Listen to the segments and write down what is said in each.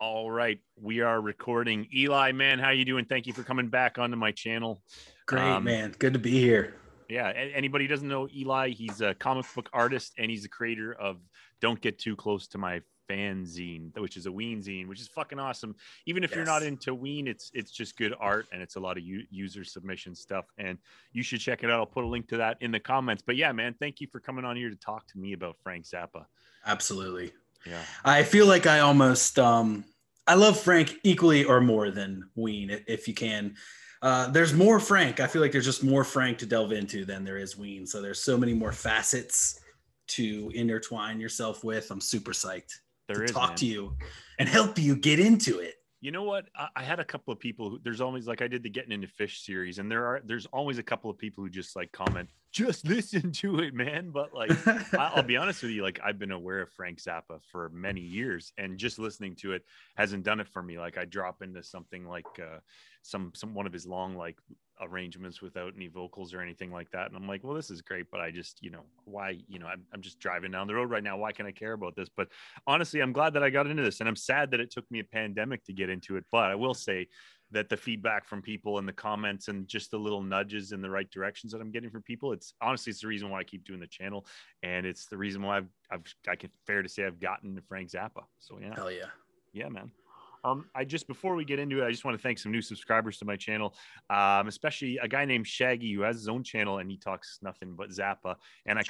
All right, we are recording. Eli, man, how you doing? Thank you for coming back onto my channel. Great, man. Good to be here. Yeah, anybody who doesn't know Eli, he's a comic book artist, and he's the creator of Don't Get Too Close to My Fan Zine, which is a Ween Zine, which is fucking awesome. Even if you're not into Ween, it's just good art, and it's a lot of user submission stuff, and you should check it out. I'll put a link to that in the comments. But yeah, man, thank you for coming on here to talk to me about Frank Zappa. Absolutely. Yeah. I feel like I almost... I love Frank equally or more than Ween, if you can. There's more Frank. I feel like there's just more Frank to delve into than there is Ween. So there's so many more facets to intertwine yourself with. I'm super psyched to talk to you and help you get into it. You know what? I had a couple of people who, there's always, like, I did the Getting Into Fish series, and there's always a couple of people who just like comment, just listen to it, man. But like, I'll be honest with you, like, I've been aware of Frank Zappa for many years, and just listening to it hasn't done it for me. Like, I drop into something like some one of his long like arrangements without any vocals or anything like that, and I'm like, well, this is great, but I just, why, I'm just driving down the road right now, why can I care about this? But honestly, I'm glad that I got into this, and I'm sad that it took me a pandemic to get into it. But I will say that the feedback from people and the comments and just the little nudges in the right directions that I'm getting from people, it's the reason why I keep doing the channel, and it's the reason why I can fair to say I've gotten to Frank Zappa. So yeah. Hell yeah. Yeah, man. Before we get into it, I just want to thank some new subscribers to my channel, especially a guy named Shaggy who has his own channel and he talks nothing but Zappa. And I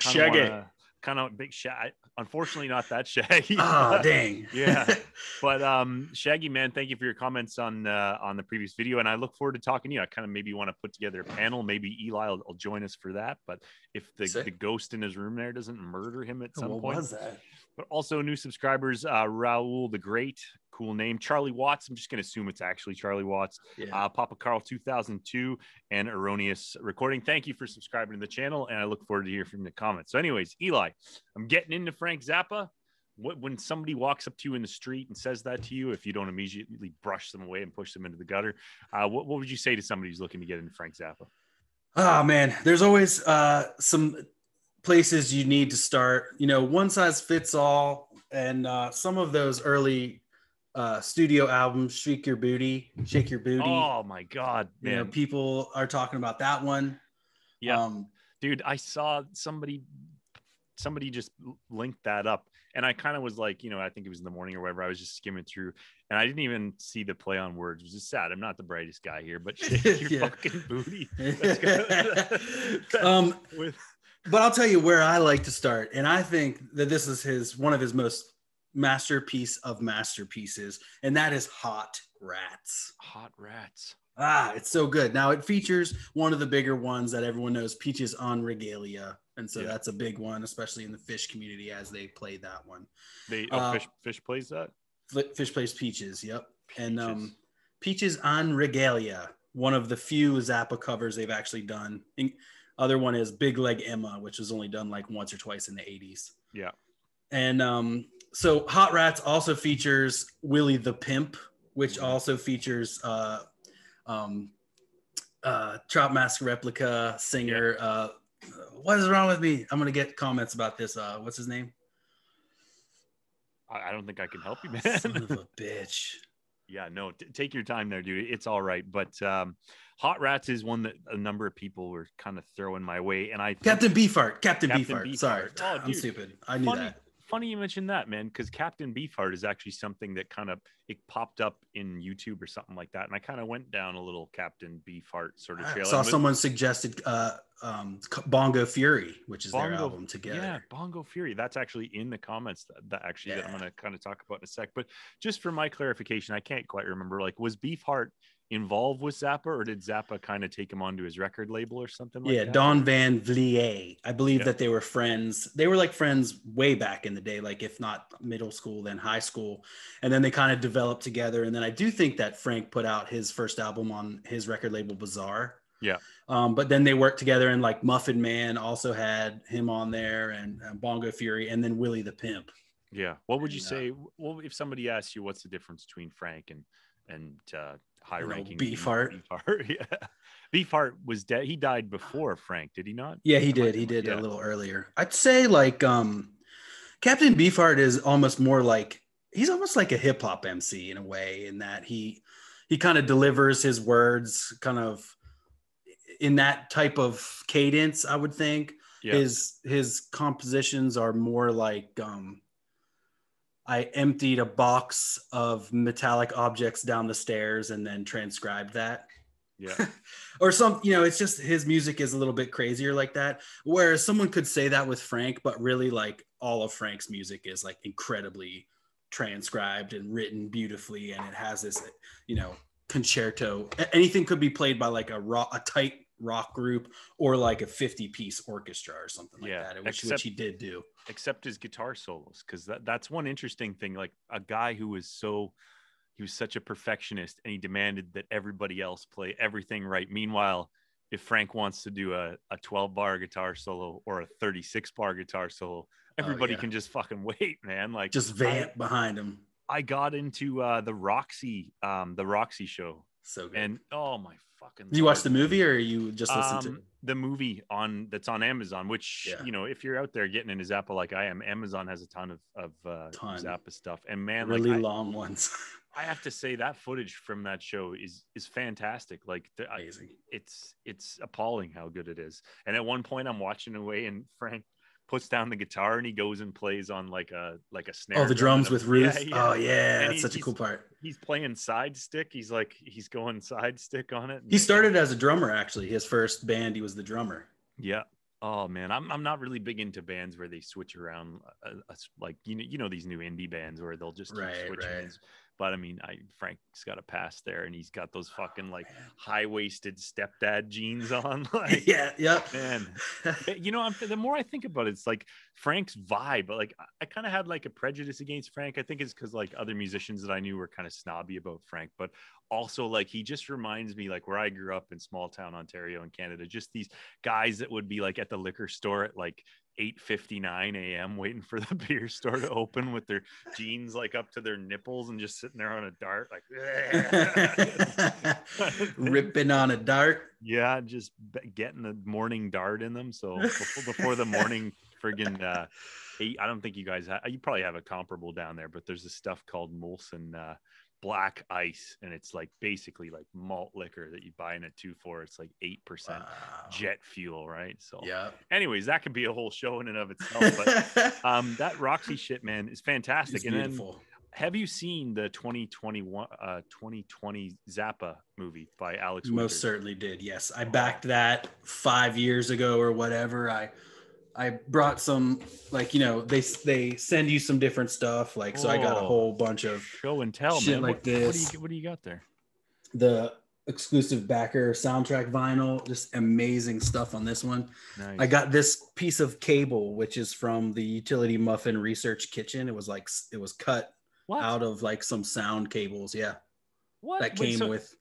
kind of big Shaggy. Unfortunately, not that Shaggy. Oh, dang. Yeah. But Shaggy, man, thank you for your comments on the previous video, and I look forward to talking to you. I kind of maybe want to put together a panel. Maybe Eli will join us for that. But if the ghost in his room there doesn't murder him at some point. What was that? But also new subscribers, Raul the Great, cool name. Charlie Watts, I'm just going to assume it's actually Charlie Watts. Yeah. Papa Carl 2002 and Erroneous Recording. Thank you for subscribing to the channel, and I look forward to hearing from the comments. So anyways, Eli, I'm getting into Frank Zappa. When somebody walks up to you in the street and says that to you, if you don't immediately brush them away and push them into the gutter, what would you say to somebody who's looking to get into Frank Zappa? Oh, man, there's always some places you need to start. One size fits all, and some of those early studio albums, Shake Your Booty. Oh my god, man. People are talking about that one. Yeah. Dude, I saw somebody just linked that up, and I kind of was like, I think it was in the morning or whatever, I was just skimming through, and I didn't even see the play on words. It was just sad. I'm not the brightest guy here, but shake your fucking booty. But I'll tell you where I like to start, and I think that this is one of his most masterpiece of masterpieces, and that is Hot Rats. Hot Rats. It's so good. Now it features one of the bigger ones that everyone knows, Peaches on Regalia, and so that's a big one, especially in the Fish community as they play that one. Fish plays that? Fish plays Peaches, yep. Peaches. And Peaches on Regalia, one of the few Zappa covers they've actually done. Other one is Big Leg Emma, which was only done like once or twice in the 80s. Yeah. And so Hot Rats also features Willie the Pimp, which also features Trout Mask replica singer. Yeah. What is wrong with me? I'm going to get comments about this. What's his name? I don't think I can help you, man. Son of a bitch. Yeah, no, take your time there, dude. It's all right. But Hot Rats is one that a number of people were kind of throwing my way. And Captain Beefheart. Sorry, oh, I'm stupid. I knew that. Funny you mentioned that, man, because Captain Beefheart is actually something that it popped up in YouTube or something like that. And I kind of went down a little Captain Beefheart sort of trail. I saw someone suggested Bongo Fury, which is their album together. Yeah, Bongo Fury. That's actually in the comments that I'm going to kind of talk about in a sec. But just for my clarification, I can't quite remember, like, was Beefheart involved with Zappa, or did Zappa kind of take him onto his record label or something like that? Don Van Vliet. I believe that they were friends. They were like friends way back in the day, like if not middle school, then high school. And then they kind of developed together. And then I do think that Frank put out his first album on his record label, Bizarre. Yeah. But then they worked together, and like Muffin Man also had him on there, and Bongo Fury, and then Willie the Pimp. Yeah. What would you say? Well, if somebody asks you what's the difference between Frank and high-ranking Beefheart. Yeah. Beefheart was dead. He died before Frank, did he not? Yeah, he did. He did a little earlier. I'd say like Captain Beefheart is almost more like he's almost like a hip hop MC in a way, in that he kind of delivers his words kind of in that type of cadence, I would think. Yeah. His compositions are more like, I emptied a box of metallic objects down the stairs and then transcribed that. Yeah. Or some, it's just his music is a little bit crazier like that. Whereas someone could say that with Frank, but really like all of Frank's music is like incredibly transcribed and written beautifully. And it has this, concerto. Anything could be played by like a tight rock group or like a 50-piece orchestra or something like that, which he did do. Except his guitar solos, because that's one interesting thing. Like a guy who was such a perfectionist, and he demanded that everybody else play everything right. Meanwhile, if Frank wants to do a 12-bar guitar solo or a 36-bar guitar solo, everybody can just fucking wait, man. Like just vamp behind him. I got into the Roxy show. So good. And oh my fucking Did you watch the movie, or you just listened to the movie that's on Amazon, which if you're out there getting into Zappa like I am, Amazon has a ton of Zappa stuff, and man, really long ones. I have to say that footage from that show is fantastic. Like amazing. It's appalling how good it is. And at one point I'm watching away, and Frank puts down the guitar and he goes and plays on like a snare. Oh, the drums with Ruth. Yeah. Oh yeah, that's such a cool part. He's playing side stick. He's going side stick on it. He started as a drummer, actually. His first band, he was the drummer. Yeah. Oh man, I'm not really big into bands where they switch around, like these new indie bands where they'll just keep switching. Right. But I mean, Frank's got a pass there, and he's got those fucking like high-waisted stepdad jeans on. Like, man. The more I think about it, it's like Frank's vibe. But like, I kind of had like a prejudice against Frank. I think it's because like other musicians that I knew were kind of snobby about Frank, but also like he just reminds me like where I grew up in small town Ontario in Canada. Just these guys that would be like at the liquor store at like 8:59 a.m. waiting for the beer store to open with their jeans like up to their nipples and just sitting there on a dart like ripping on a dart. Yeah, just getting the morning dart in them. So before the morning friggin' 8, I don't think you guys you probably have a comparable down there, but there's this stuff called Molson black ice, and it's like basically like malt liquor that you buy in a 2-4. It's like 8% jet fuel, right? So anyways, that could be a whole show in and of itself, but that Roxy shit, man, is fantastic. It's beautiful. Then have you seen the 2020 Zappa movie by Alex Winter? Most certainly did. Yes, I backed that 5 years ago or whatever. I brought some, like, they send you some different stuff. Like, so I got a whole bunch of show and tell, shit, man. like this. What do you got there? The exclusive backer soundtrack vinyl, just amazing stuff on this one. Nice. I got this piece of cable, which is from the Utility Muffin Research Kitchen. It was cut out of like some sound cables. Yeah. What? That came with.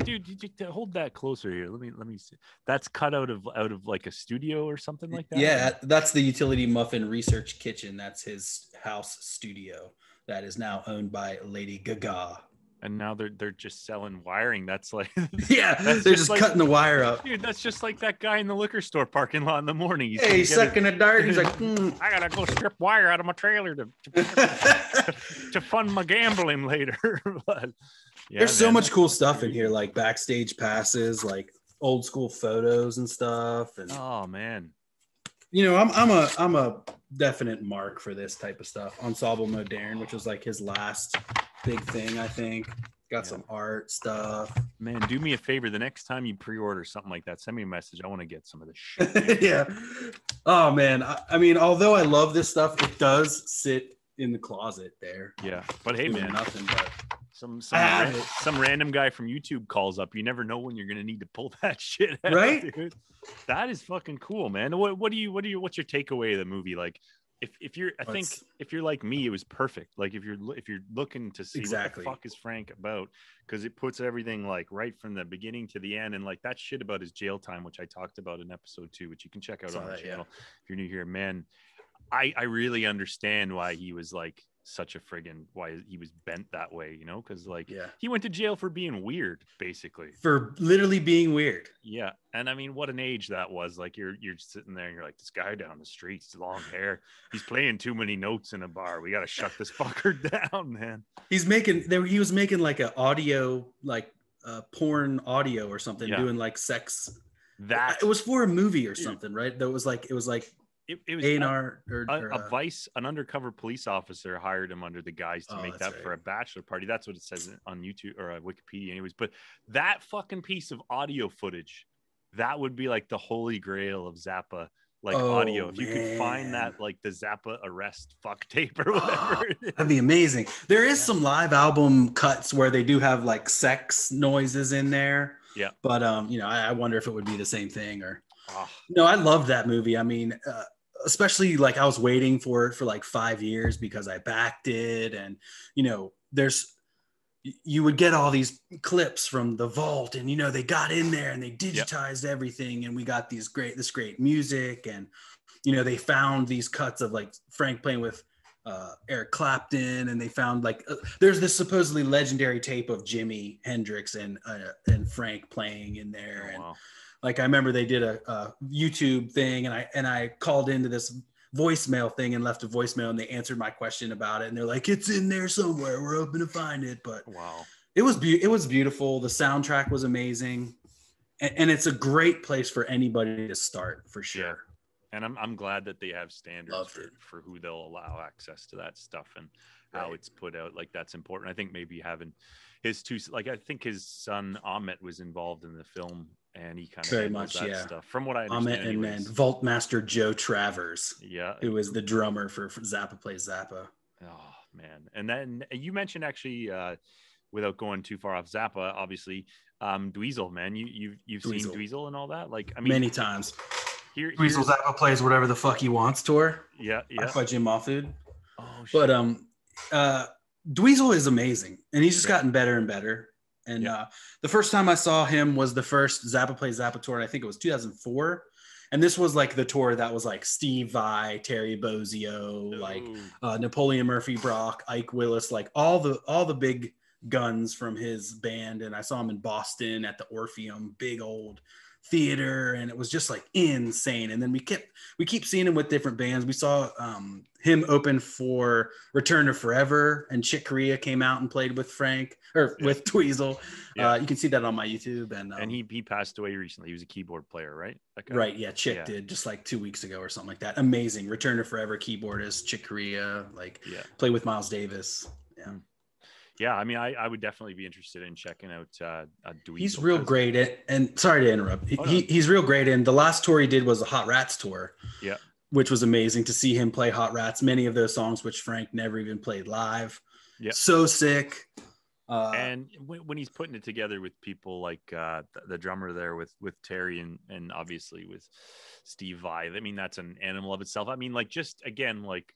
Dude, you hold that closer here. Let me see. That's cut out of like a studio or something like that. Yeah, that's the Utility Muffin Research Kitchen. That's his house studio that is now owned by Lady Gaga. And now they're just selling wiring. That's like they're just like, cutting the wire up. Dude, that's just like that guy in the liquor store parking lot in the morning. He's sucking a dart. He's like, I gotta go strip wire out of my trailer to fund my gambling later. But there's so much cool stuff in here, like backstage passes, like old school photos and stuff. And oh man, I'm a definite mark for this type of stuff. Ensemble Moderne, which was like his last big thing, I think. Got some art stuff. Man, do me a favor. The next time you pre-order something like that, send me a message. I want to get some of this shit. Yeah. Oh man. I mean, although I love this stuff, it does sit in the closet there. Yeah. But hey, man, nothing but some random guy from YouTube calls up. You never know when you're gonna need to pull that shit out, right? Dude. That is fucking cool, man. What's your takeaway of the movie? Like, if you're like me, it was perfect. Like if you're looking to see what the fuck is Frank about, because it puts everything like right from the beginning to the end, and like that shit about his jail time, which I talked about in episode 2, which you can check out on the channel if you're new here, man. I really understand why he was like such a friggin' why he was bent that way, you know, because like Yeah. he went to jail for being weird, basically. For literally being weird. Yeah. And I mean, what an age that was. Like you're sitting there and you're like, this guy down the street's long hair. He's playing too many notes in a bar. We gotta shut this fucker down, man. He was making like an audio, like porn audio or something, doing like sex. It was for a movie or something, right? That was like it was A&R a Vice, an undercover police officer hired him under the guise to make that for a bachelor party. That's what it says on YouTube or Wikipedia anyways. But that fucking piece of audio footage, that would be like the holy grail of Zappa, like audio. If you could find that, like the Zappa arrest fuck tape or whatever. That'd be amazing. There is some live album cuts where they do have like sex noises in there. Yeah. But I wonder if it would be the same thing or no, I loved that movie. I mean, especially like I was waiting for it for like 5 years because I backed it. And, you would get all these clips from the vault and, they got in there and they digitized everything. And we got this great music. And, they found these cuts of like Frank playing with Eric Clapton. And they found like, there's this supposedly legendary tape of Jimi Hendrix and Frank playing in there. Oh, and wow. like, I remember they did a YouTube thing and I called into this voicemail thing and left a voicemail and they answered my question about it. And they're like, it's in there somewhere. We're hoping to find it. But wow, it was beautiful. The soundtrack was amazing. And it's a great place for anybody to start for sure. Yeah. And I'm glad that they have standards for who they'll allow access to that stuff and how it's put out. Like that's important. I think maybe having I think his son Ahmet was involved in the film. And he kind of very much stuff. From what I understand, and Vault Master Joe Travers, who was the drummer for Zappa Plays Zappa. Oh man! And then you mentioned actually, without going too far off Zappa, obviously, Dweezil, man, you've seen Dweezil and all that. Like, I mean, many times. Dweezil Zappa Plays Whatever the Fuck He Wants tour. Yeah. By Jim Mahfood. Oh shit. But Dweezil is amazing, and he's just gotten better and better. And the first time I saw him was the first Zappa Plays Zappa tour, and I think it was 2004. And this was like the tour that was like Steve Vai, Terry Bozzio, like Napoleon Murphy Brock, Ike Willis, like all the big guns from his band. And I saw him in Boston at the Orpheum, big old theater, and it was just like insane. And then we keep seeing him with different bands. We saw him open for Return to Forever, and Chick Corea came out and played with Frank with Dweezil. You can see that on my YouTube. And he passed away recently. He was a keyboard player, right? Right. Yeah. Chick did just like 2 weeks ago or something like that. Amazing. Return to Forever keyboardist Chick Corea, play with Miles Davis. Yeah. Yeah, I mean, I would definitely be interested in checking out Dweezil. He's real great, and sorry to interrupt. He's real great. And the last tour he did was a Hot Rats tour. Yeah, which was amazing to see him play Hot Rats. Many of those songs which Frank never even played live. Yeah, so sick. And when he's putting it together with people like the drummer there with Terry and obviously with Steve Vai, I mean, that's an animal of itself. I mean, like, just again, like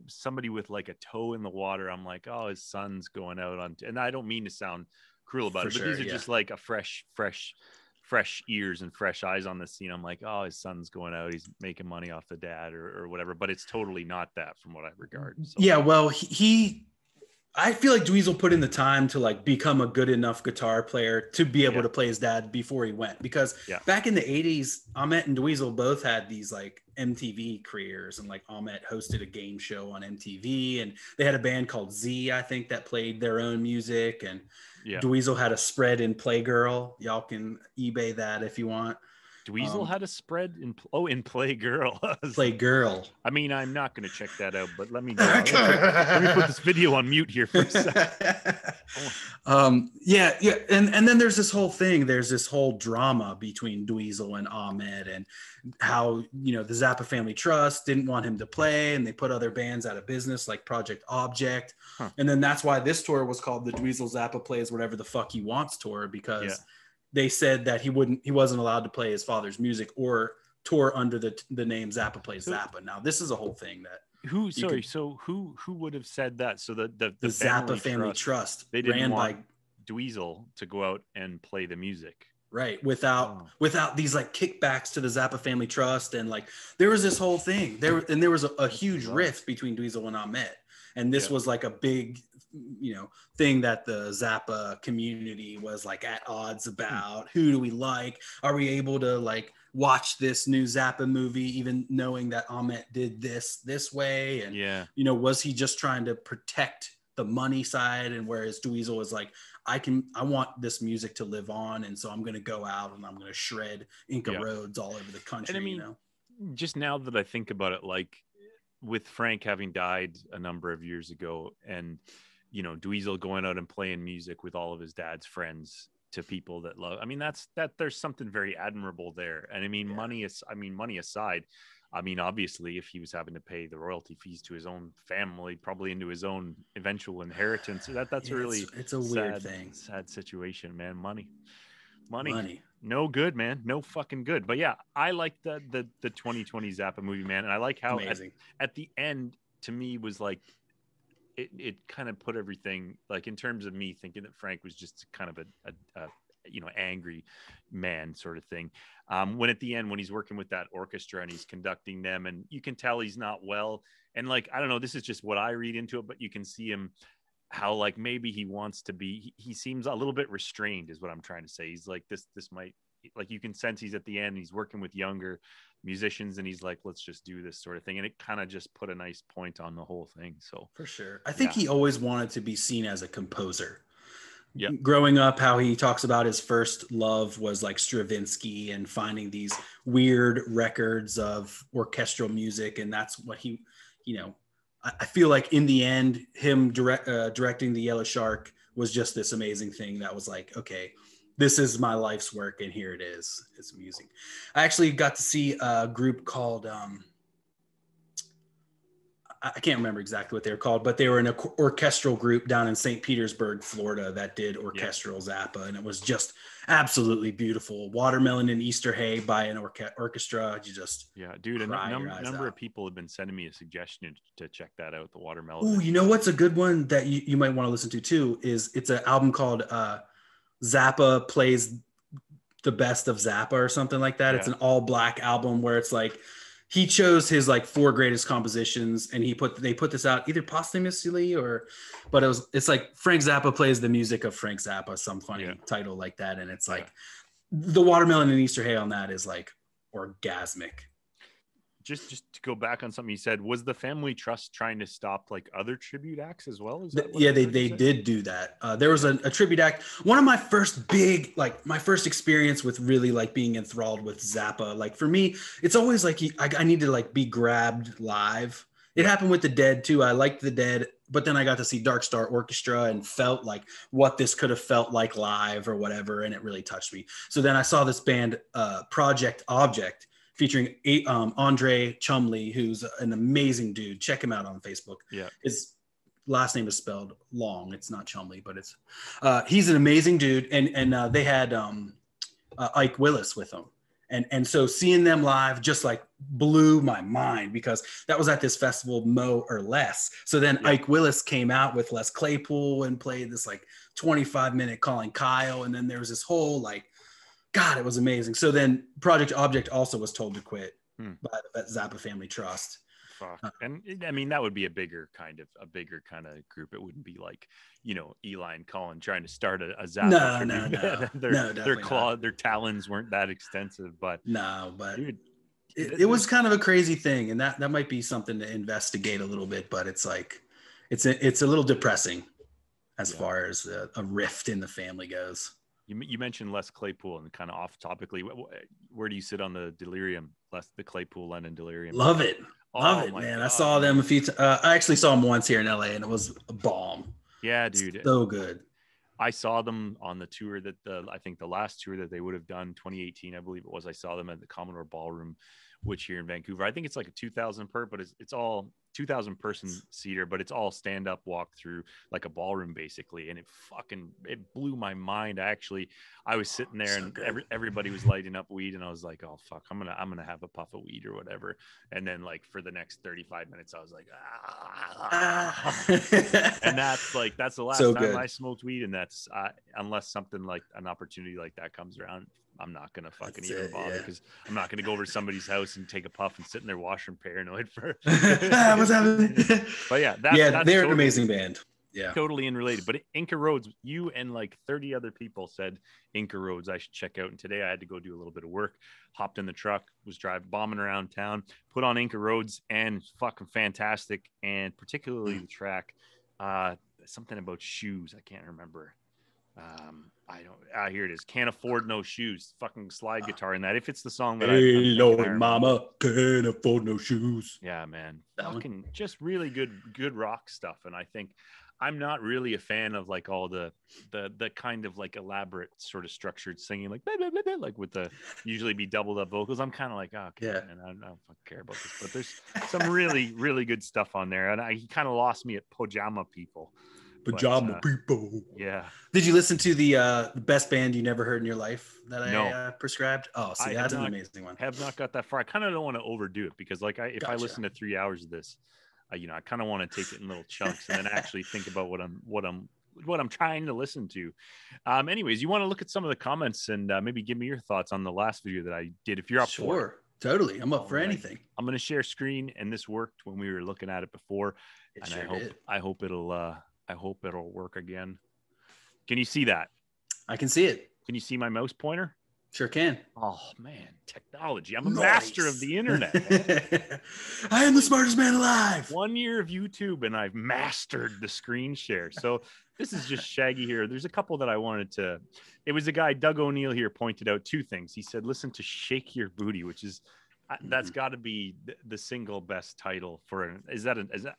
somebody with like a toe in the water, I'm like, oh, his son's going out on, and I don't mean to sound cruel about it, but these are just like a fresh ears and fresh eyes on the scene. I'm like, oh, his son's going out, he's making money off the dad or whatever, but it's totally not that from what I regard. So. Yeah, well, I feel like Dweezil put in the time to like become a good enough guitar player to be able to play his dad before he went, because back in the 80s, Ahmet and Dweezil both had these like MTV careers, and like Ahmet hosted a game show on MTV, and they had a band called Z, I think, that played their own music, and Dweezil had a spread in Playgirl. Y'all can eBay that if you want. Dweezil had a spread in Playgirl. Playgirl. I mean, I'm not going to check that out, but let me let me put this video on mute here for a second. Yeah. And then there's this whole thing. There's this whole drama between Dweezil and Ahmet, and how, the Zappa Family Trust didn't want him to play, and they put other bands out of business like Project Object. And then that's why this tour was called the Dweezil Zappa Plays Whatever the Fuck He Wants tour, because they said that he wasn't allowed to play his father's music or tour under the name Zappa Plays Zappa. Now this is a whole thing that who would have said that? So the Zappa Family Trust they didn't want Dweezil to go out and play the music. right? Without these like kickbacks to the Zappa family trust, and like there was this whole thing there was a huge rift between Dweezil and Ahmet, and this was like a big, thing that the Zappa community was like at odds about. Who do we like? Are we able to like watch this new Zappa movie even knowing that Ahmet did this way? And was he just trying to protect the money side? And whereas Dweezil was like, I want this music to live on, and so I'm going to go out and I'm going to shred Inca roads all over the country. And I mean, just now that I think about it, like with Frank having died a number of years ago, and Dweezil going out and playing music with all of his dad's friends to people that love. I mean, there's something very admirable there. And I mean, money aside, I mean, obviously, if he was having to pay the royalty fees to his own family, probably into his own eventual inheritance, that's really it's a weird thing. Sad situation, man. Money, no good, man. No fucking good. But yeah, I like the 2020 Zappa movie, man, and I like how at the end, to me, was like it kind of put everything, like in terms of me thinking that Frank was just kind of a angry man sort of thing. When at the end, when he's working with that orchestra and he's conducting them, and you can tell he's not well. And like, I don't know, this is just what I read into it, but you can see him how like maybe he wants to be, he seems a little bit restrained is what I'm trying to say. He's like, this might, like, you can sense he's at the end, he's working with younger musicians, and he's like, let's just do this sort of thing. And it kind of just put a nice point on the whole thing. So for sure, I think he always wanted to be seen as a composer. Growing up, how he talks about his first love was like Stravinsky, and finding these weird records of orchestral music. And that's what he, I feel like in the end, him directing The Yellow Shark was just this amazing thing that was like, okay, this is my life's work, and here it is. It's music. I actually got to see a group called, I can't remember exactly what they were called, but they were an orchestral group down in St. Petersburg, Florida, that did orchestral Zappa, and it was just absolutely beautiful. Watermelon and Easter Hay by an orchestra. You just dude. A number of people have been sending me a suggestion to check that out. The Watermelon. Oh, you know what's a good one that you might want to listen to too? It's an album called Zappa Plays the Best of Zappa or something like that. It's an all black album where it's like he chose his like 4 greatest compositions, and they put this out either posthumously but it's like Frank Zappa Plays the Music of Frank Zappa, some funny title like that. And it's like the Watermelon and Easter Hay on that is like orgasmic. Just to go back on something you said, was the family trust trying to stop like other tribute acts as well? Is that they did do that. There was a tribute act. One of my first my first experience with really like being enthralled with Zappa. Like for me, it's always like I need to like be grabbed live. It happened with the Dead too. I liked the Dead, but then I got to see Dark Star Orchestra and felt like what this could have felt like live or whatever, and it really touched me. So then I saw this band, Project Object, featuring Andre Chumley, who's an amazing dude. Check him out on Facebook. Yeah. His last name is spelled long. It's not Chumley, but it's he's an amazing dude. And they had Ike Willis with them. And so seeing them live just like blew my mind, because that was at this festival, Mo or Less. So then Ike Willis came out with Les Claypool and played this like 25-minute Calling Kyle. And then there was this whole like, God, it was amazing. So then Project Object also was told to quit by the Zappa Family Trust. Fuck. And I mean, that would be a bigger kind of group. It wouldn't be like, Eli and Colin trying to start a Zappa. No. Their talons weren't that extensive, but dude, it was kind of a crazy thing. And that might be something to investigate a little bit, but it's like, it's a little depressing as far as a rift in the family goes. You mentioned Les Claypool, and kind of off topically, where do you sit on the Delirium, the Claypool Lennon Delirium? Love it, man. God. I saw them a few times. I actually saw them once here in LA, and it was a bomb. Yeah, dude, so good. I saw them on the tour I think the last tour that they would have done, 2018, I believe it was. I saw them at the Commodore Ballroom, which here in Vancouver, I think it's like a 2,000 per, but it's all 2,000 person seater, but it's all stand up, walk through like a ballroom basically. And it blew my mind. I was sitting there and everybody was lighting up weed, and I was like, oh fuck, I'm gonna have a puff of weed or whatever. And then like for the next 35 minutes, I was like, and that's the last time I smoked weed. And that's unless something like an opportunity like that comes around, I'm not gonna fucking even bother because I'm not gonna go over to somebody's house and take a puff and sit in their washroom paranoid for. What's happening? But yeah, they're totally, an amazing band. Yeah, totally unrelated. But Inca Roads, you and like 30 other people said Inca Roads I should check out. And today I had to go do a little bit of work. Hopped in the truck, was bombing around town, put on Inca Roads, and fucking fantastic. And particularly the track, something about shoes. I can't remember. I don't. Here it is. Can't afford no shoes. Fucking slide guitar in that. If it's the song that hey, Lord, Mama, can't afford no shoes. Yeah, man. Fucking just really good rock stuff. And I think I'm not really a fan of like all the kind of like elaborate sort of structured singing, like blah, blah, blah, blah, like with the usually be doubled up vocals. I'm kind of like, oh, okay, man, I don't fucking care about this. But there's some really, really good stuff on there. And he kind of lost me at Pajama People. People. Yeah. Did you listen to the best band you never heard in your life that I prescribed? Oh, see, that's an amazing one. Have not got that far. I kind of don't want to overdo it because like if I listen to 3 hours of this, I kind of want to take it in little chunks and then actually think about what I'm trying to listen to. Anyways, you want to look at some of the comments and maybe give me your thoughts on the last video that I did. If you're up for it. Totally. I'm up for anything. I'm going to share screen, and this worked when we were looking at it before. I hope it'll work again. Can you see that? I can see it. Can you see my mouse pointer? Sure can. Oh man, technology. I'm a master of the internet. I am the smartest man alive. 1 year of YouTube and I've mastered the screen share. So this is just Shaggy here. There's a couple that I wanted to. It was a guy, Doug O'Neill here, pointed out two things. He said, listen to Shake Your Booty, which is that's got to be the single best title for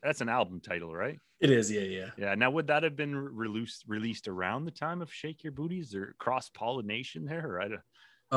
that's an album title, right? It is, yeah. Now, would that have been released around the time of Shake Your Booty? Is there cross pollination there, or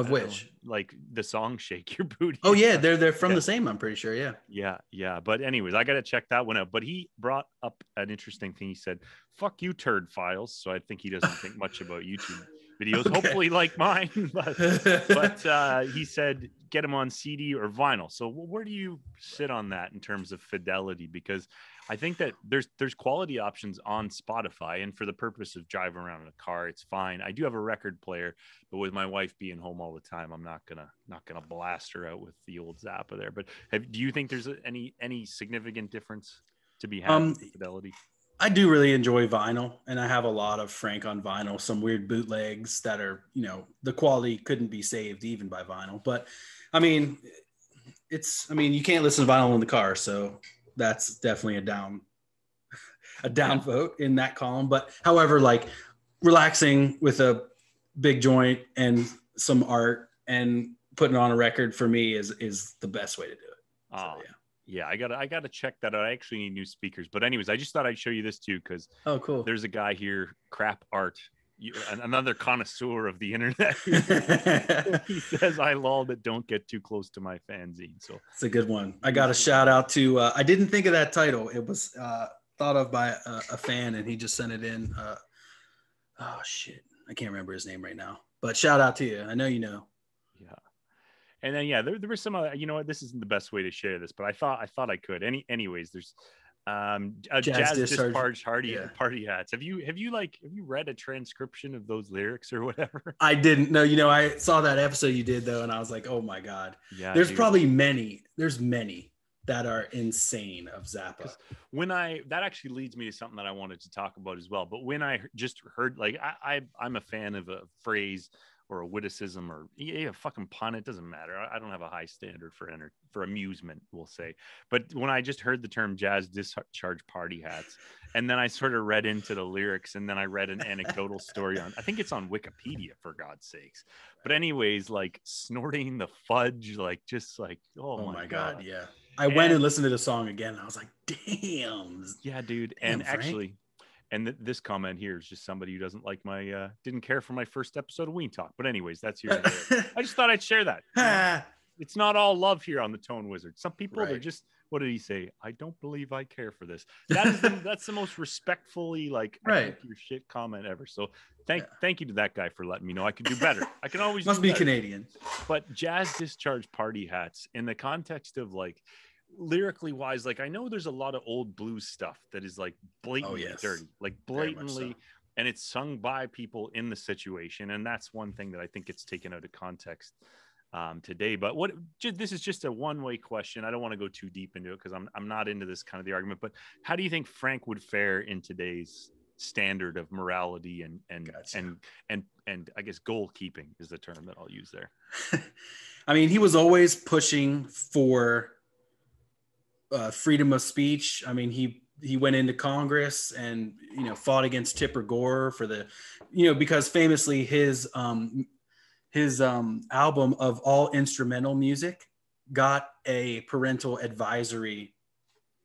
which like the song Shake Your Booty? Oh yeah, they're from the same. I'm pretty sure. Yeah. But anyways, I got to check that one out. But he brought up an interesting thing. He said, "Fuck you, turd files." So I think he doesn't think much about YouTube videos, hopefully like mine. But he said, get them on CD or vinyl. So where do you sit on that in terms of fidelity? Because I think that there's quality options on Spotify, and for the purpose of driving around in a car, it's fine. I do have a record player, but with my wife being home all the time, I'm not gonna blast her out with the old Zappa there. But do you think there's any significant difference to be had with fidelity? I do really enjoy vinyl, and I have a lot of Frank on vinyl, some weird bootlegs that are, the quality couldn't be saved even by vinyl. But I mean, you can't listen to vinyl in the car. So that's definitely a down vote in that column. But however, like relaxing with a big joint and some art and putting on a record for me is the best way to do it. So, yeah, I gotta check that out. I actually need new speakers. But anyways, I just thought I'd show you this too because cool. There's a guy here, Crap Art, another connoisseur of the internet. He says, "I lol that don't get too close to my fanzine." So it's a good one. I got a shout out to. I didn't think of that title. It was thought of by a fan, and he just sent it in. Oh shit, I can't remember his name right now. But shout out to you. I know you know. Yeah. And then there was some other, this isn't the best way to share this, but I thought I could. Anyways, there's jazz discharge party hats. Have you read a transcription of those lyrics or whatever? I didn't. No, I saw that episode you did though, and I was like, oh my god. Yeah. There's probably many that are insane of Zappa. That actually leads me to something that I wanted to talk about as well. But when I just heard, like, I'm a fan of a phrase or a witticism or a fucking pun. It doesn't matter. I don't have a high standard for amusement, we'll say. But when I just heard the term jazz discharge party hats, and then I sort of read into the lyrics, and then I read an anecdotal story I think it's on Wikipedia, for God's sakes. But anyways, like snorting the fudge, like just like, oh my God. Yeah. I went and listened to the song again, and I was like, damn. Yeah, dude. Damn, and Frank. Actually, this comment here is just somebody who doesn't like didn't care for my first episode of Ween Talk. But anyways, that's here. I just thought I'd share that. It's not all love here on the Tone Wizard. Some people are just, what did he say? I don't believe I care for this. That's the most respectfully, like, I think your shit comment ever. So thank you to that guy for letting me know I could do better. I can always must be better. Canadian. But jazz discharge party hats in the context of like, lyrically wise, like I know there's a lot of old blues stuff that is like blatantly dirty, like blatantly, and it's sung by people in the situation. And that's one thing that I think gets taken out of context today. But this is just a one-way question. I don't want to go too deep into it because I'm not into this kind of the argument. But how do you think Frank would fare in today's standard of morality and I guess goalkeeping is the term that I'll use there? I mean, he was always pushing for freedom of speech. I mean, he went into Congress and, fought against Tipper Gore for the, because famously his album of all instrumental music got a parental advisory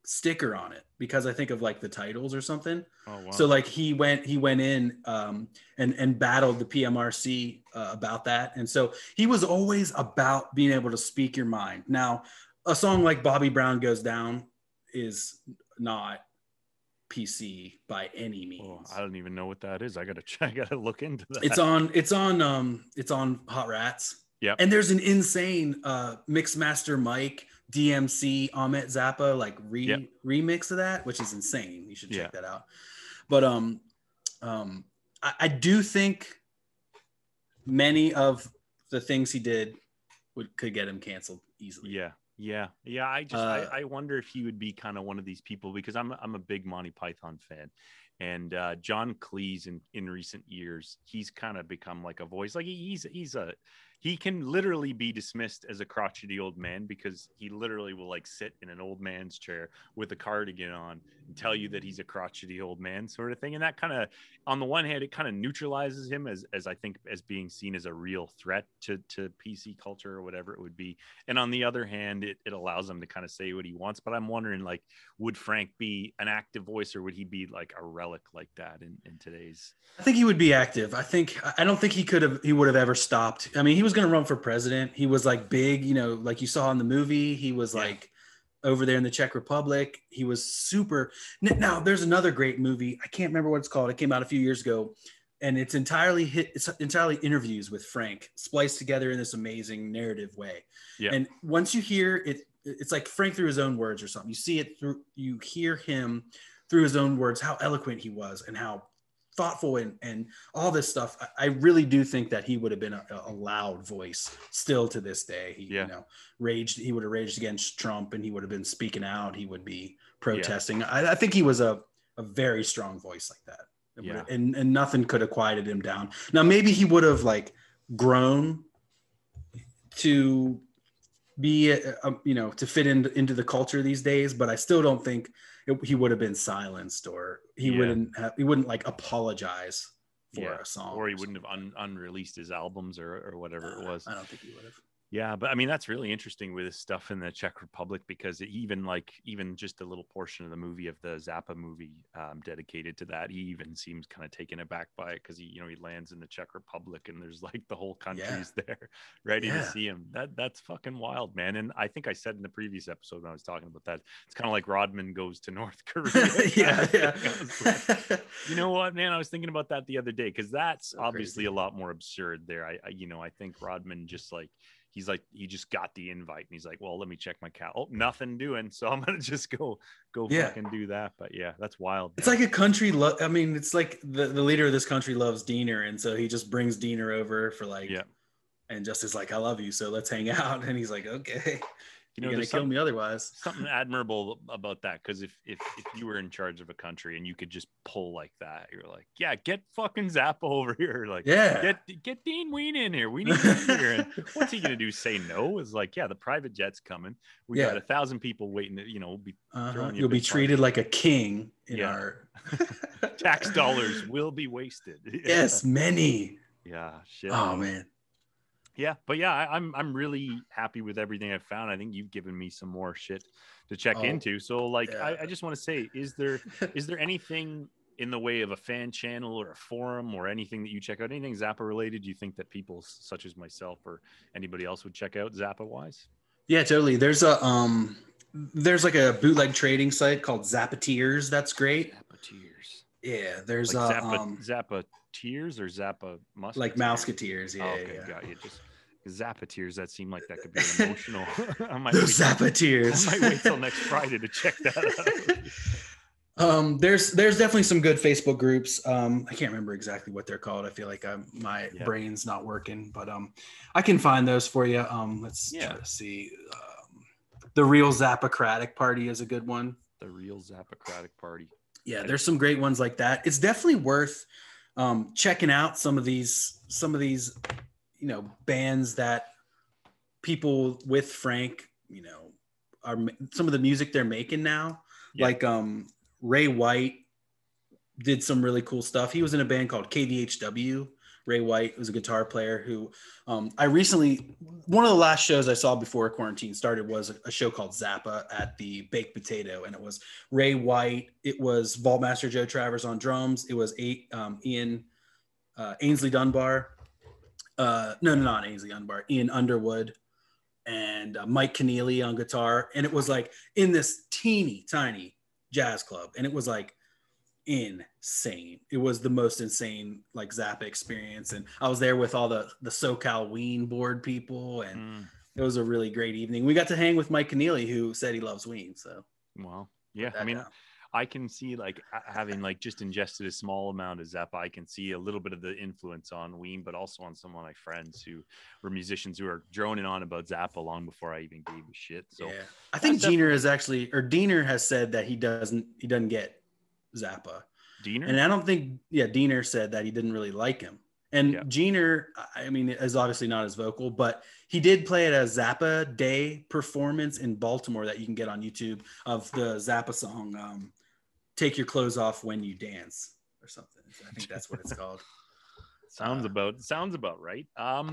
sticker on it because I think of like the titles or something. Oh, wow. So like he went in and battled the PMRC about that. And so he was always about being able to speak your mind. Now, a song like Bobby Brown Goes Down is not PC by any means. Oh, I don't even know what that is. I gotta look into that. It's on Hot Rats. Yeah. And there's an insane Mixmaster Mike DMC Ahmet Zappa like remix of that, which is insane. You should check that out. But I do think many of the things he did could get him canceled easily. Yeah. I wonder if he would be kind of one of these people, because I'm a big Monty Python fan, and John Cleese in recent years, he's kind of become like a voice. Like he can literally be dismissed as a crotchety old man because he literally will like sit in an old man's chair with a cardigan on and tell you that he's a crotchety old man sort of thing. And that kind of, on the one hand, it kind of neutralizes him as I think as being seen as a real threat to PC culture or whatever it would be. And on the other hand, it allows him to kind of say what he wants. But I'm wondering, like, would Frank be an active voice, or would he be like a relic like that in today's? I think he would be active. I don't think he would have ever stopped. I mean, he was going to run for president. He was like big, like you saw in the movie. He was like over there in the Czech Republic. He was super. Now there's another great movie. I can't remember what it's called. It came out a few years ago, and it's entirely interviews with Frank spliced together in this amazing narrative way. Yeah. And once you hear it, it's like Frank through his own words or something. You hear him through his own words, how eloquent he was and how thoughtful and all this stuff. I really do think that he would have been a loud voice still to this day. He would have raged against Trump, and he would have been speaking out. He would be protesting. I think he was a very strong voice like that. And nothing could have quieted him down. Now maybe he would have like grown to be to fit into the culture these days, but I still don't think he would have been silenced, or he wouldn't like apologize for a song, or he wouldn't have unreleased his albums or whatever it was. I don't think he would have. Yeah, but I mean, that's really interesting with his stuff in the Czech Republic, because even just a little portion of the movie, of the Zappa movie dedicated to that, he even seems kind of taken aback by it, because he lands in the Czech Republic and there's like the whole country's there ready to see him. That's fucking wild, man. And I think I said in the previous episode when I was talking about that, it's kind of like Rodman goes to North Korea. Like, you know what, man? I was thinking about that the other day, because that's so obviously crazy. A lot more absurd there. I think Rodman just like, he just got the invite and he's like, well, let me check my cal. Oh, nothing doing. So I'm going to just go fucking do that. But yeah, that's wild. It's like a country. I mean, it's like the leader of this country loves Diener. And so he just brings Diener over for and just is like, I love you. So let's hang out. And he's like, okay. You're going to kill me otherwise. Something admirable about that, because if you were in charge of a country and you could just pull like that, you're like, yeah, get fucking Zappa over here. Like, get Dean Ween in here. We need him here. And what's he going to do? Say no? It's like, yeah, the private jet's coming. We got 1,000 people waiting to, be throwing you. You'll be treated like a king in our tax dollars will be wasted. Yes, many. Yeah, shit. Oh man. Yeah, but I'm really happy with everything I've found. I think you've given me some more shit to check into. So I just want to say, is there anything in the way of a fan channel or a forum or anything that you check out, anything Zappa related, do you think that people such as myself or anybody else would check out Zappa wise? Yeah, totally. There's like a bootleg trading site called Zappateers. That's great. Zappateers. Yeah, there's like Zappa Tears or Zappa Musketeers? Like Mouseketeers, Got you. Just Zappateers, that seemed like that could be an emotional. Zappateers. I might wait till next Friday to check that There's definitely some good Facebook groups. I can't remember exactly what they're called. I feel like my brain's not working, but I can find those for you. Let's try to see. The Real Zappocratic Party is a good one. The Real Zappocratic Party. Yeah, there's some great ones like that. It's definitely worth checking out some of these bands that people with Frank, are some of the music they're making now. Yeah. Like Ray White did some really cool stuff. He was in a band called KVHW. Ray White was a guitar player who one of the last shows I saw before quarantine started was a show called Zappa at the Baked Potato. And it was Ray White. It was Vaultmaster Joe Travers on drums. It was Ian Ainsley Dunbar. No, not Ainsley Dunbar. Ian Underwood and Mike Keneally on guitar. And it was like in this teeny tiny jazz club. And it was like insane. It was the most insane like Zappa experience. And I was there with all the SoCal Ween board people. And it was a really great evening. We got to hang with Mike Keneally, who said he loves Ween. So, well, yeah, I mean, I can see like having like just ingested a small amount of Zappa, I can see a little bit of the influence on Ween, but also on some of my friends who were musicians who are droning on about Zappa long before I even gave a shit. So yeah. I think Diener has said that he doesn't get Zappa. Diener? And I don't think, Diener said that he didn't really like him. And Diener, I mean, is obviously not as vocal, but he did play at a Zappa Day performance in Baltimore that you can get on YouTube of the Zappa song, Take Your Clothes Off When You Dance or something. I think that's what it's called. Sounds about right.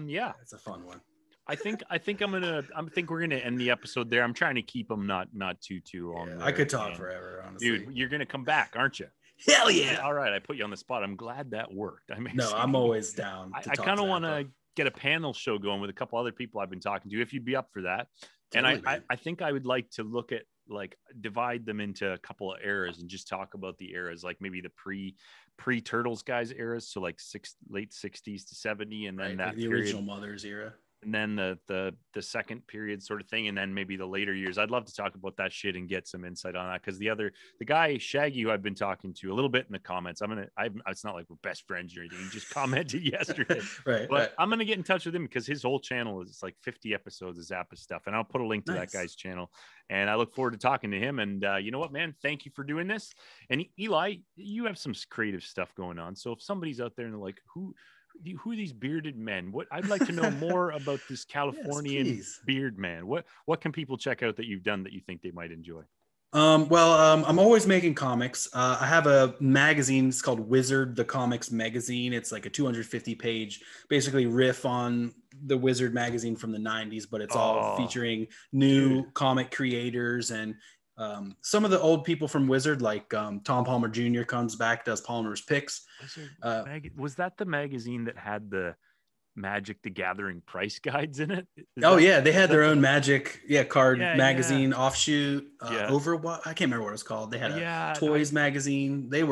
Yeah, it's a fun one. I think we're gonna end the episode there. I'm trying to keep them not too long. Yeah, I could talk forever, honestly. Dude, you're gonna come back, aren't you? Hell yeah! All right, I put you on the spot. I'm glad that worked. I'm always down. I kind of want to get a panel show going with a couple other people I've been talking to. If you'd be up for that, totally, and I think I would like to look at like divide them into a couple of eras and just talk about the eras, like maybe the pre Turtles guys eras, so like late 60s to 70, and then that the original Mothers era. And then the second period sort of thing, and then maybe the later years. I'd love to talk about that shit and get some insight on that, because the guy Shaggy, who I've been talking to a little bit in the comments, it's not like we're best friends or anything. He just commented yesterday, but I'm gonna get in touch with him because his whole channel is like 50 episodes of Zappa stuff, and I'll put a link to that guy's channel. And I look forward to talking to him. And you know what, man? Thank you for doing this. And Eli, you have some creative stuff going on. So if somebody's out there and they're like, who are these bearded men? I'd like to know more about this Californian beard man. What can people check out that you've done that you think they might enjoy? I'm always making comics. I have a magazine. It's called Wizard the Comics Magazine. It's like a 250 page, basically riff on the Wizard magazine from the 90s, but it's all featuring new comic creators and some of the old people from Wizard, like Tom Palmer Jr. comes back, does Palmer's Picks. Was that the magazine that had the Magic the Gathering price guides in it? They had their own Magic card magazine offshoot. Overwatch, I can't remember what it was called. They had a toys magazine. They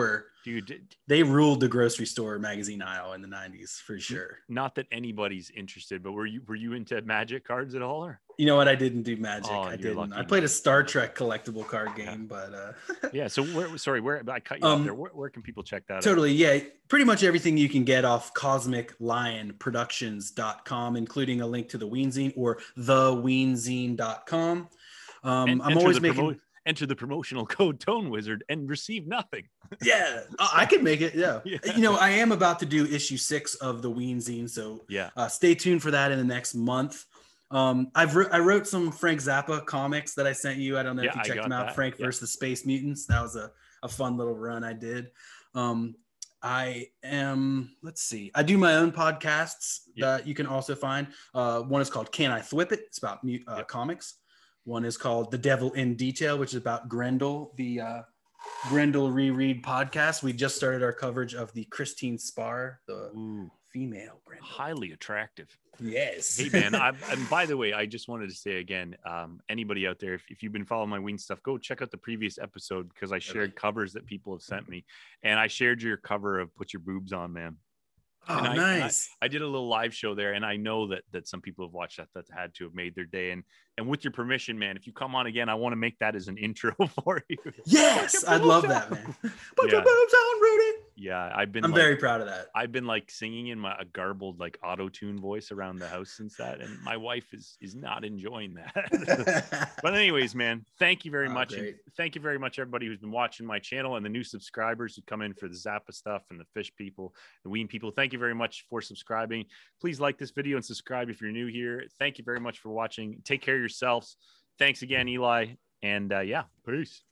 ruled the grocery store magazine aisle in the 90s for sure. Not that anybody's interested, but were you into Magic cards at all? Or? You know what? I didn't do Magic. I didn't. I played a Star Trek collectible card game, but So where I cut you off there. Where can people check that out? Totally, yeah. Pretty much everything you can get off CosmicLionProductions.com, including a link to the Ween Zine or theweenzine.com. I'm always making. Enter the promotional code Tone Wizard and receive nothing. Yeah, I can make it. Yeah. I am about to do issue 6 of the Ween Zine, so stay tuned for that in the next month. I wrote some Frank Zappa comics that I sent you. I don't know if you checked them out. Frank versus the Space Mutants. That was a fun little run I did. I do my own podcasts that you can also find. One is called Can I Thwipp It? It's about comics. One is called The Devil in Detail, which is about Grendel, the Grendel reread podcast. We just started our coverage of the Christine Spar, the female Grendel. Highly attractive. Yes. Hey, man. And by the way, I just wanted to say again, anybody out there, if you've been following my Ween stuff, go check out the previous episode because I shared covers that people have sent me. And I shared your cover of Put Your Boobs On, man. Oh, and nice. I did a little live show there, and I know that some people have watched that had to have made their day. And with your permission, man, if you come on again, I want to make that as an intro for you. Yes, I'd love that, man. Put your Yeah. boobs on, Rudy. Yeah, I'm very proud of that. I've been like singing in a garbled like auto-tune voice around the house since that, and my wife is not enjoying that. But anyways, man, thank you very much. And thank you very much, everybody who's been watching my channel and the new subscribers who come in for the Zappa stuff and the fish people, the Ween people. Thank you very much for subscribing. Please like this video and subscribe if you're new here. Thank you very much for watching. Take care of yourselves. Thanks again, Eli. And yeah, peace.